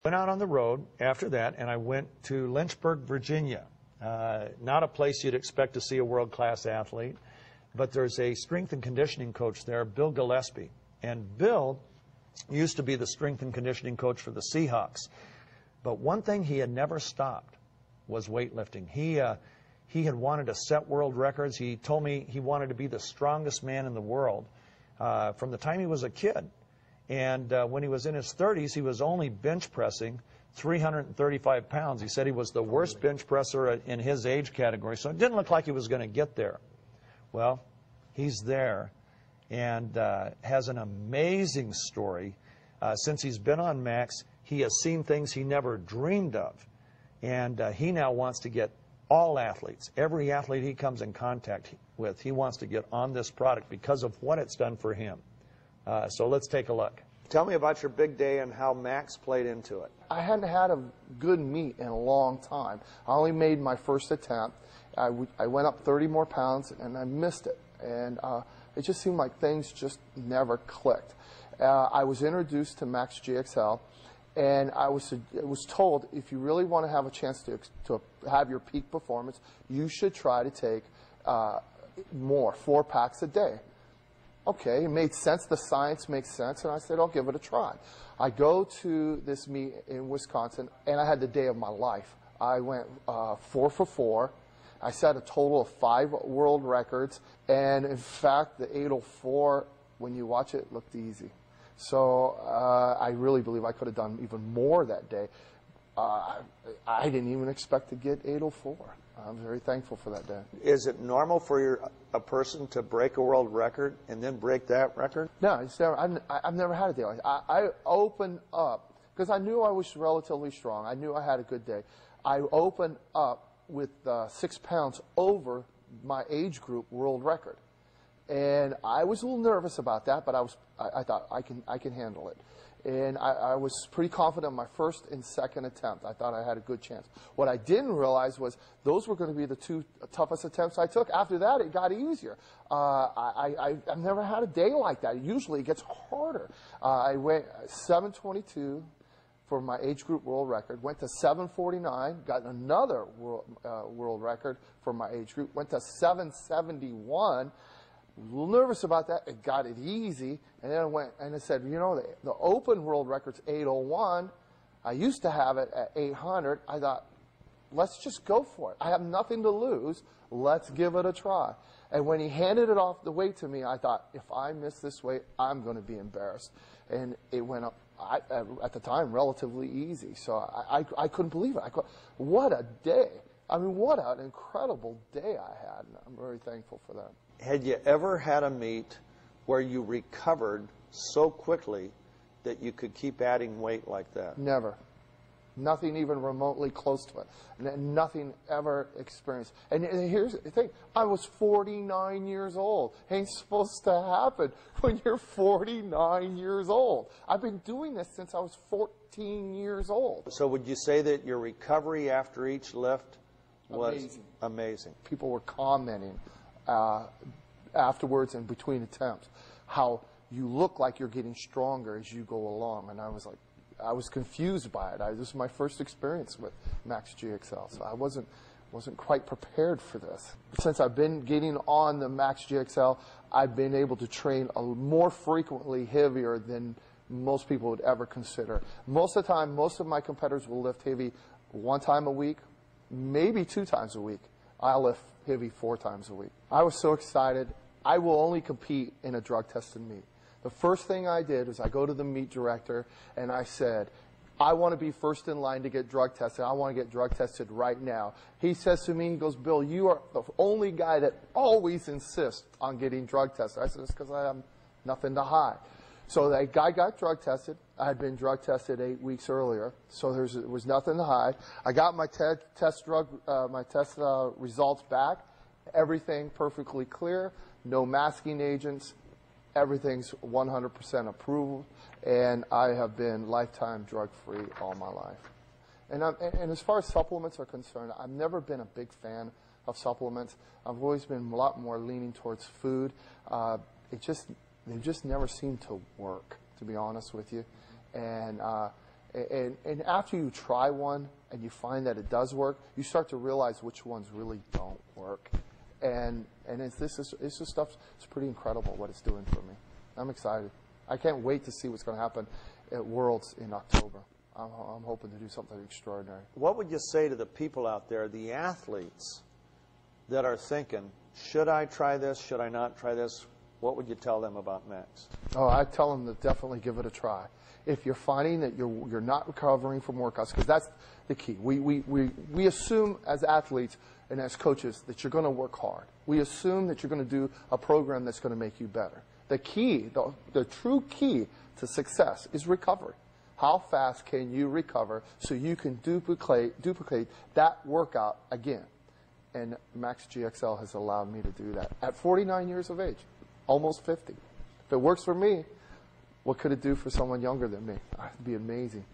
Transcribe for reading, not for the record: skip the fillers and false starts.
Went out on the road after that, and I went to Lynchburg, Virginia. Not a place you'd expect to see a world-class athlete, but there's a strength and conditioning coach there, Bill Gillespie. And Bill used to be the strength and conditioning coach for the Seahawks. But one thing he had never stopped was weightlifting. He had wanted to set world records. He told me he wanted to be the strongest man in the world from the time he was a kid. And when he was in his 30s, he was only bench pressing 335 pounds. He said he was the worst bench presser in his age category, so it didn't look like he was going to get there. Well, he's there and has an amazing story. Since he's been on Max, he has seen things he never dreamed of. And he now wants to get all athletes, every athlete he comes in contact with, he wants to get on this product because of what it's done for him. So let's take a look. Tell me about your big day and how Max played into it. I hadn't had a good meet in a long time. I only made my first attempt. I went up 30 more pounds and I missed it. And it just seemed like things just never clicked. I was introduced to Max GXL, and I was told if you really want to have a chance to have your peak performance, you should try to take 4 packs a day. Okay, it made sense. The science makes sense, and I said, I'll give it a try. I go to this meet in Wisconsin, and I had the day of my life. I went 4 for 4. I set a total of 5 world records, and in fact, the 804, when you watch it, looked easy. So I really believe I could have done even more that day. I didn't even expect to get 804. I'm very thankful for that day. Is it normal for a person to break a world record and then break that record? No, it's never, I've never had a day like that. I opened up, because I knew I was relatively strong. I knew I had a good day. I opened up with 6 pounds over my age group world record. And I was a little nervous about that, but I thought I can handle it. And I was pretty confident in my first and second attempt. I thought I had a good chance. What I didn't realize was those were going to be the 2 toughest attempts I took. After that, it got easier. I've never had a day like that. Usually it gets harder. I went 722 for my age group world record, went to 749, got another world record for my age group, went to 771. A little nervous about that. It got it easy, and then I went and I said, you know, the open world record's 801. I used to have it at 800. I thought, let's just go for it. I have nothing to lose. Let's give it a try. And when he handed it off the weight to me, I thought, if I miss this weight, I'm going to be embarrassed. And it went up, at the time, relatively easy. So I couldn't believe it. What a day. I mean, what an incredible day I had. And I'm very thankful for that. Had you ever had a meet where you recovered so quickly that you could keep adding weight like that? Never. Nothing even remotely close to it. Nothing ever experienced. And here's the thing. I was 49 years old. Ain't supposed to happen when you're 49 years old. I've been doing this since I was 14 years old. So would you say that your recovery after each lift was amazing? People were commenting afterwards and between attempts how you look like you're getting stronger as you go along. And I was like, I was confused by it. This was my first experience with Max GXL, so I wasn't quite prepared for this. Since I've been getting on the Max GXL, I've been able to train more frequently heavier than most people would ever consider. Most of the time, most of my competitors will lift heavy 1 time a week, maybe 2 times a week. I'll lift heavy 4 times a week. I was so excited. I will only compete in a drug-tested meet. The first thing I did was I go to the meet director and I said, I want to be first in line to get drug tested. I want to get drug tested right now. He says to me, he goes, Bill, you are the only guy that always insists on getting drug tested. I said, it's because I have nothing to hide. So that guy got drug tested. I had been drug tested 8 weeks earlier, so there was nothing to hide. I got my test results back. Everything perfectly clear. No masking agents. Everything's 100% approved, and I have been lifetime drug-free all my life. And as far as supplements are concerned, I've never been a big fan of supplements. I've always been a lot more leaning towards food. They just never seem to work, to be honest with you. And And after you try one and you find that it does work, you start to realize which ones really don't work. And this stuff is pretty incredible what it's doing for me. I'm excited. I can't wait to see what's going to happen at Worlds in October. I'm hoping to do something extraordinary. What would you say to the people out there, the athletes that are thinking, should I try this, should I not try this? What would you tell them about Max? Oh, I'd tell them to definitely give it a try. If you're finding that you're not recovering from workouts, because that's the key. We assume as athletes and as coaches that you're going to work hard. We assume that you're going to do a program that's going to make you better. The key, the true key to success is recovery. How fast can you recover so you can duplicate that workout again? And Max GXL has allowed me to do that at 49 years of age, almost 50. If it works for me, what could it do for someone younger than me? It'd be amazing.